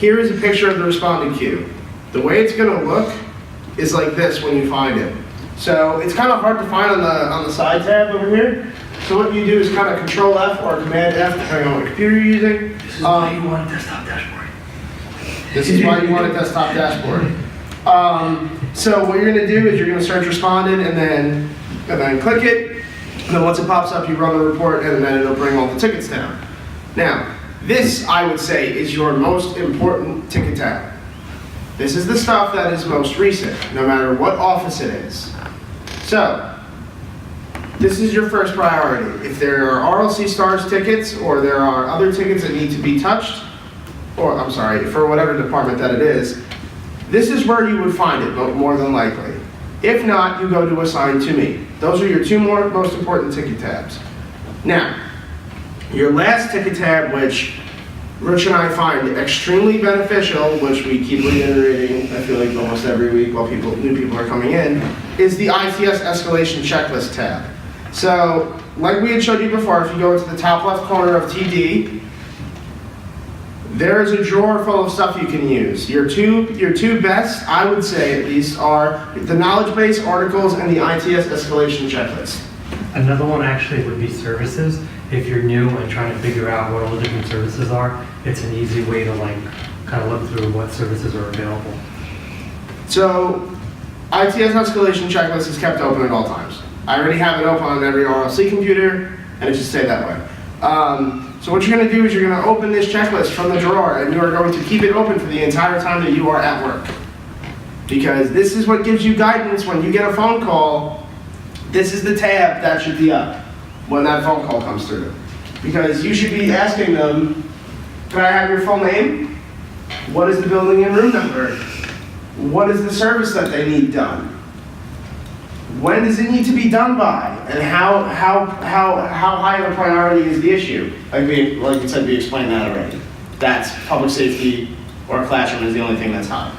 Here is a picture of the responding queue. The way it's going to look is like this when you find it. So it's kind of hard to find on the side tab over here. So what you do is kind of Control F or Command F, depending on what computer you're using. This is why you want a desktop dashboard. This is why you want a desktop dashboard. So what you're going to do is you're going to search responded and then click it. And then once it pops up, you run the report and then it'll bring all the tickets down. Now, this I would say is your most important ticket tab. This is the stuff that is most recent, no matter what office it is. So, this is your first priority. If there are RLC Stars tickets or there are other tickets that need to be touched, or I'm sorry, for whatever department that it is, this is where you would find it more than likely. If not, you go to Assign to Me. Those are your two most important ticket tabs. Now, your last ticket tab, which Rich and I find extremely beneficial, which we keep reiterating, I feel like almost every week while new people are coming in, is the ITS Escalation Checklist tab. So, like we had showed you before, if you go to the top left corner of TD, there is a drawer full of stuff you can use. Your two best, I would say at least, are the knowledge base, articles, and the ITS Escalation Checklist. Another one actually would be services. If you're new and trying to figure out what all the different services are, it's an easy way to kind of look through what services are available. So, ITS Escalation Checklist is kept open at all times. I already have it open on every RLC computer, and it should stay that way. So what you're going to do is you're going to open this checklist from the drawer, and you are going to keep it open for the entire time that you are at work. Because this is what gives you guidance when you get a phone call. This is the tab that should be up when that phone call comes through. Because you should be asking them, can I have your full name? What is the building and room number? What is the service that they need done? When does it need to be done by? And how high of a priority is the issue? Like you said, we explained that already. That's public safety or classroom is the only thing that's high.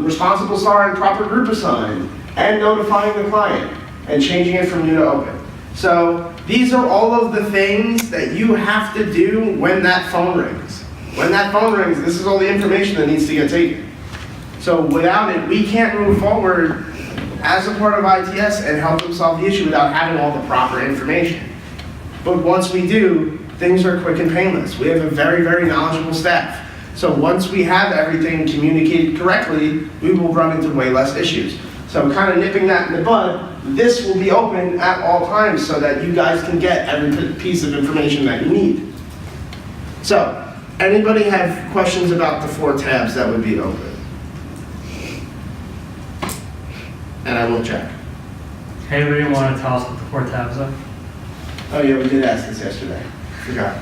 Responsible star and proper group assign, and notifying the client, and changing it from new to open. So these are all of the things that you have to do when that phone rings. When that phone rings, this is all the information that needs to get taken. So without it, we can't move forward as a part of ITS and help them solve the issue without having all the proper information. But once we do, things are quick and painless. We have a very, very knowledgeable staff. So once we have everything communicated correctly, we will run into way less issues. So kind of nipping that in the bud, this will be open at all times so that you guys can get every piece of information that you need. So, anybody have questions about the 4 tabs that would be open? And I will check. Anybody want to tell us what the 4 tabs are? Oh yeah, we did ask this yesterday. Forgot.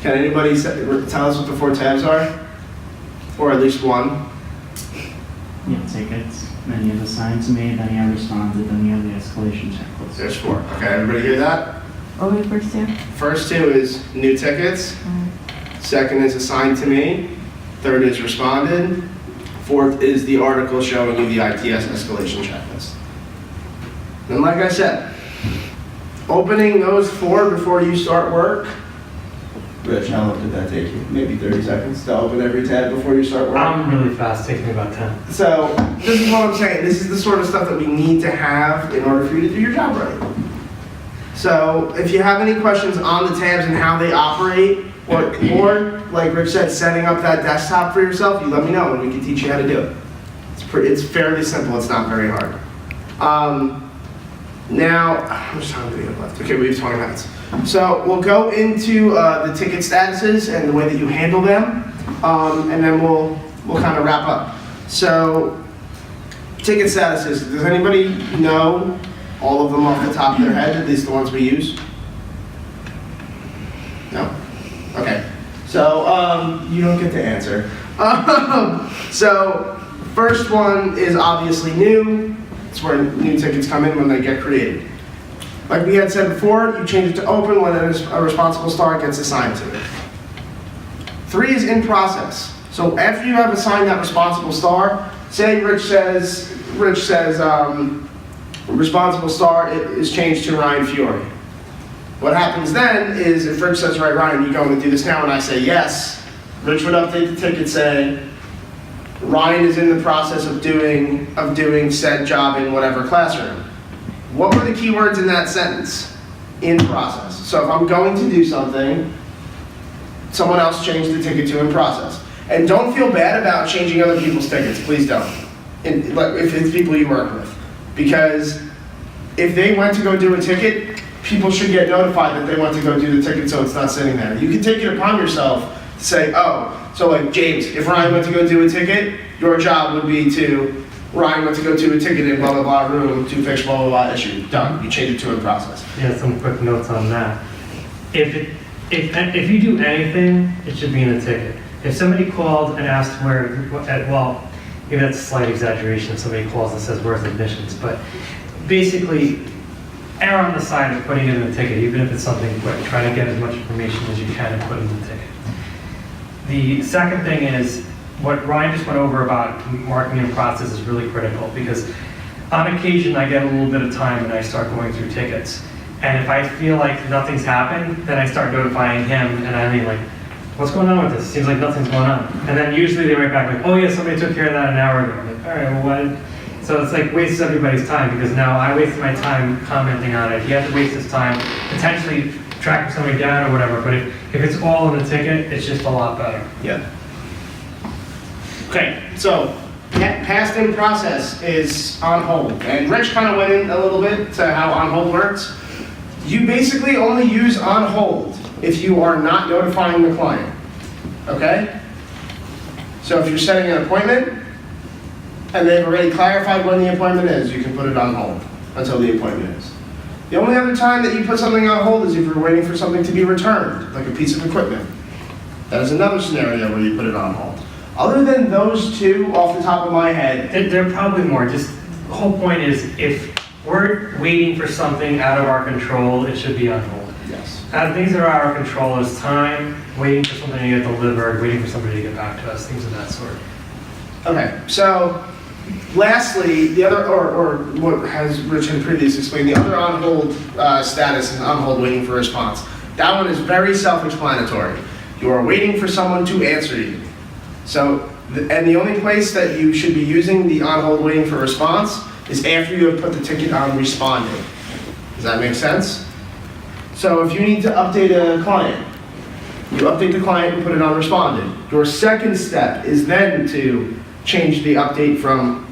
Can anybody tell us what the 4 tabs are? Or at least one? You have tickets, then you have assigned to me, then you have responded, then you have the escalation checklist. There's 4. Okay, everybody hear that? What were the first 2? First 2 is new tickets. Second is assigned to me. Third is responded. 4th is the article showing you the ITS escalation checklist. And like I said, opening those 4 before you start work. Rich, how long did that take you? Maybe 30 seconds to open every tab before you start work? I'm really fast, it takes me about 10. So, this is what I'm saying. This is the sort of stuff that we need to have in order for you to do your job right. So, if you have any questions on the tabs and how they operate, or like Rich said, setting up that desktop for yourself, you let me know and we can teach you how to do it. It's fairly simple, it's not very hard. Now, how much time do we have left? Okay, we have 20 minutes. So we'll go into the ticket statuses and the way that you handle them, and then we'll kind of wrap up. So, ticket statuses, does anybody know all of them off the top of their head, at least the ones we use? No? Okay. So, you don't get to answer. So, first one is obviously new. It's where new tickets come in when they get created. Like we had said before, you change it to open when a responsible star gets assigned to it. 3 is in process. So after you have assigned that responsible star, say Rich says responsible star is changed to Ryan Fiore. What happens then is if Rich says, right, Ryan, you going to do this now, and I say yes, Rich would update the ticket saying, Ryan is in the process of doing said job in whatever classroom. What were the keywords in that sentence? In process. So if I'm going to do something, someone else changed the ticket to in process. And don't feel bad about changing other people's tickets, please don't. If it's people you work with. Because if they went to go do a ticket, people should get notified that they went to go do the ticket so it's not sitting there. You can take it upon yourself to say, oh, so like James, if Ryan went to go do a ticket, your job would be to, Ryan went to go do a ticket in blah, blah, blah room to fix blah, blah, blah issue. Done. You change it to in process. Yeah, some quick notes on that. If you do anything, it should be in the ticket. If somebody called and asked well, maybe that's a slight exaggeration if somebody calls and says, where's admissions? But basically, err on the side of putting it in the ticket, even if it's something quick. Try to get as much information as you can and put it in the ticket. The second thing is, what Ryan just went over about marking in process is really critical, because on occasion I get a little bit of time and I start going through tickets. And if I feel like nothing's happened, then I start notifying him, and I mean like, what's going on with this? Seems like nothing's going on. And then usually they write back like, oh yeah, somebody took care of that an hour ago. I'm like, all right, well what? So it's like wastes everybody's time, because now I wasted my time commenting on it. He had to waste his time potentially tracking somebody down or whatever, but if it's all in the ticket, it's just a lot better. Yeah. Okay, so past in process is on hold. And Rich kind of went in a little bit to how on hold works. You basically only use on hold if you are not notifying the client, okay? So if you're setting an appointment and they've already clarified when the appointment is, you can put it on hold until the appointment is. The only other time that you put something on hold is if you're waiting for something to be returned, like a piece of equipment. That is another scenario where you put it on hold. Other than those two off the top of my head, There are probably more. Just the whole point is, if we're waiting for something out of our control, it should be on hold. yes. Things that are out of our control is time, waiting for something to get delivered, waiting for somebody to get back to us, things of that sort. Okay, so lastly, the other, or what has Rich had previously explained, the other on hold status is on hold waiting for response. That one is very self-explanatory. You are waiting for someone to answer you. So, and the only place that you should be using the on hold waiting for response is after you have put the ticket on responding. Does that make sense? So if you need to update a client, you update the client and put it on responded. Your second step is then to change the update from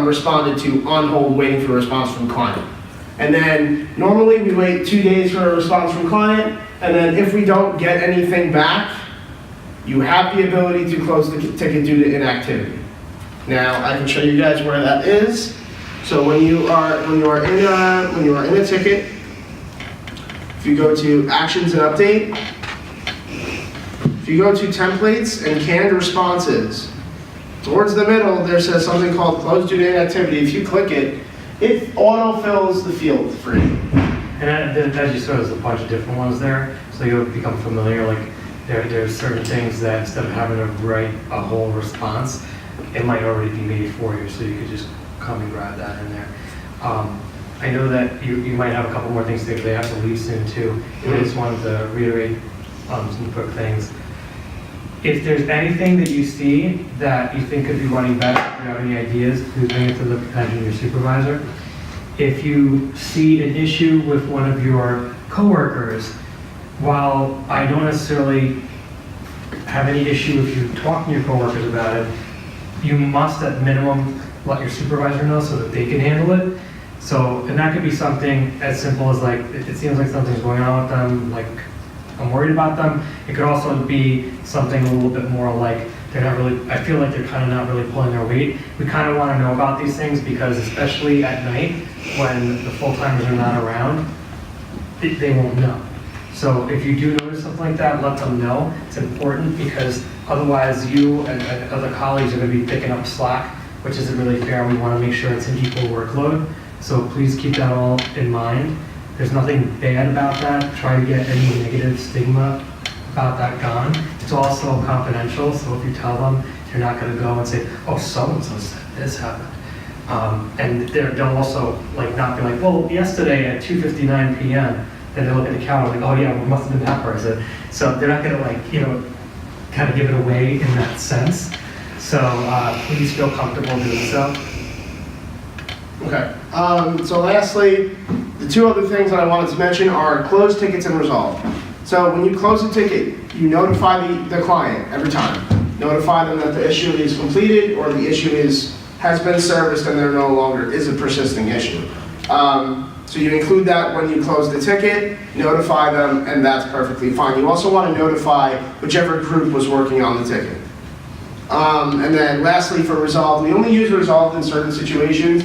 responded to on hold waiting for a response from client. And then normally we wait 2 days for a response from client, and then if we don't get anything back, you have the ability to close the ticket due to inactivity. Now I can show you guys where that is. So when you are in a ticket, if you go to Actions and Update, if you go to Templates and Canned Responses, towards the middle there says something called Close Due to Inactivity. If you click it, it autofills the field for you. And as you saw, there's a bunch of different ones there, so you'll become familiar. Like there's certain things that instead of having to write a whole response, it might already be made for you, so you could just come and grab that in there. I know that you might have a couple more things to do, because they have to leave soon too. I just wanted to reiterate some quick things. If there's anything that you see that you think could be running better, if you have any ideas, please bring it to the attention of your supervisor. If you see an issue with one of your coworkers, while I don't necessarily have any issue if you talk to your coworkers about it, you must at minimum let your supervisor know so that they can handle it. So, and that could be something as simple as like, it seems like something's going on with them, like I'm worried about them. It could also be something a little bit more like, they're not really, I feel like they're kind of not really pulling their weight. We kind of want to know about these things, because especially at night when the full-timers are not around, they won't know. So if you do notice something like that, let them know. It's important, because otherwise you and other colleagues are going to be picking up slack, which isn't really fair. We want to make sure it's an equal workload. So please keep that all in mind. There's nothing bad about that. Try to get any negative stigma about that gone. It's also confidential, so if you tell them, you're not going to go and say, oh, so-and-so said this happened. And they'll also like not be like, well, yesterday at 2:59 p.m., then they look at the calendar like, oh yeah, well, it must have been that person. So they're not going to like, kind of give it away in that sense. So please feel comfortable doing so. Okay. So lastly, the two other things that I wanted to mention are closed tickets and resolve. So when you close a ticket, you notify the client every time. Notify them that the issue is completed or the issue has been serviced and there no longer is a persisting issue. So you include that when you close the ticket, notify them, and that's perfectly fine. You also want to notify whichever group was working on the ticket. And then lastly, for resolve, we only use resolve in certain situations.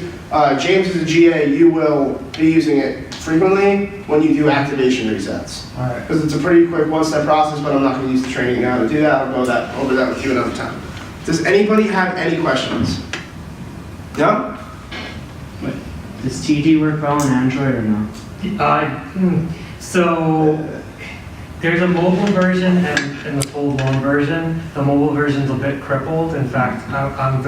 James is a GA, you will be using it frequently when you do activation resets. All right. Because it's a pretty quick one-step process, but I'm not going to use the training now to do that. I'll go over that with you another time. Does anybody have any questions? No? What, does TD work well on Android or no? So there's a mobile version and the full-blown version. The mobile version's a bit crippled. In fact, I'm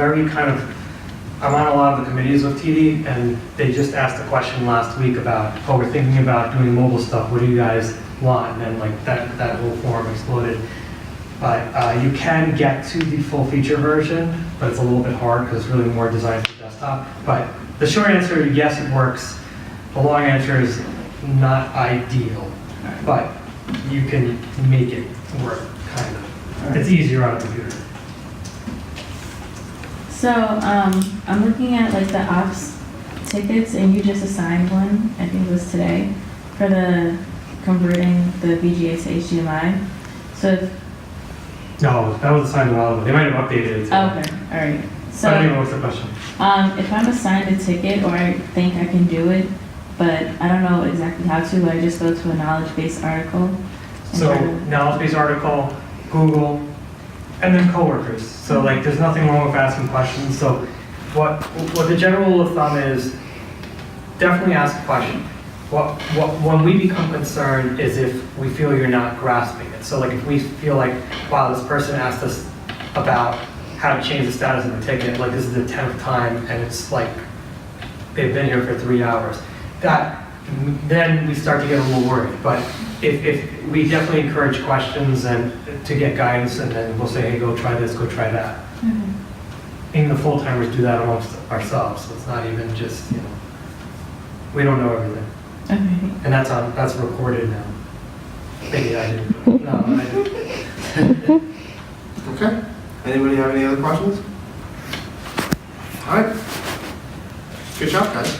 on a lot of the committees with TD, and they just asked a question last week about, oh, we're thinking about doing mobile stuff. What do you guys want? And then like that whole forum exploded. But you can get to the full feature version, but it's a little bit hard because it's really more designed for desktop. But the short answer, yes, it works. The long answer is not ideal, but you can make it work, kind of. It's easier on a computer. So, I'm looking at like the ops tickets, and you just assigned one, I think it was today, for the converting the VGA to HDMI. So, No, that was assigned a while ago. They might have updated it. oh, okay, all right. So, I don't even know So, what's the question. if I'm assigned a ticket, or I think I can do it, but I don't know exactly how to, I just go to a knowledge-based article. and So, try to- knowledge-based article, Google, and then coworkers. So like, there's nothing wrong with asking questions. So what the general rule of thumb is, definitely ask a question. When we become concerned is if we feel you're not grasping it. So like if we feel like, wow, this person asked us about how to change the status of the ticket, like this is the 10th time and it's like, they've been here for 3 hours. Then we start to get a little worried. But if we definitely encourage questions and to get guidance, and then we'll say, hey, go try this, go try that. Mhm. Even the full-timers do that amongst ourselves, so it's not even just, we don't know everything. Okay. And that's recorded now. Maybe I didn't. No, I didn't. Okay. Anybody have any other questions? All right. Good job, guys.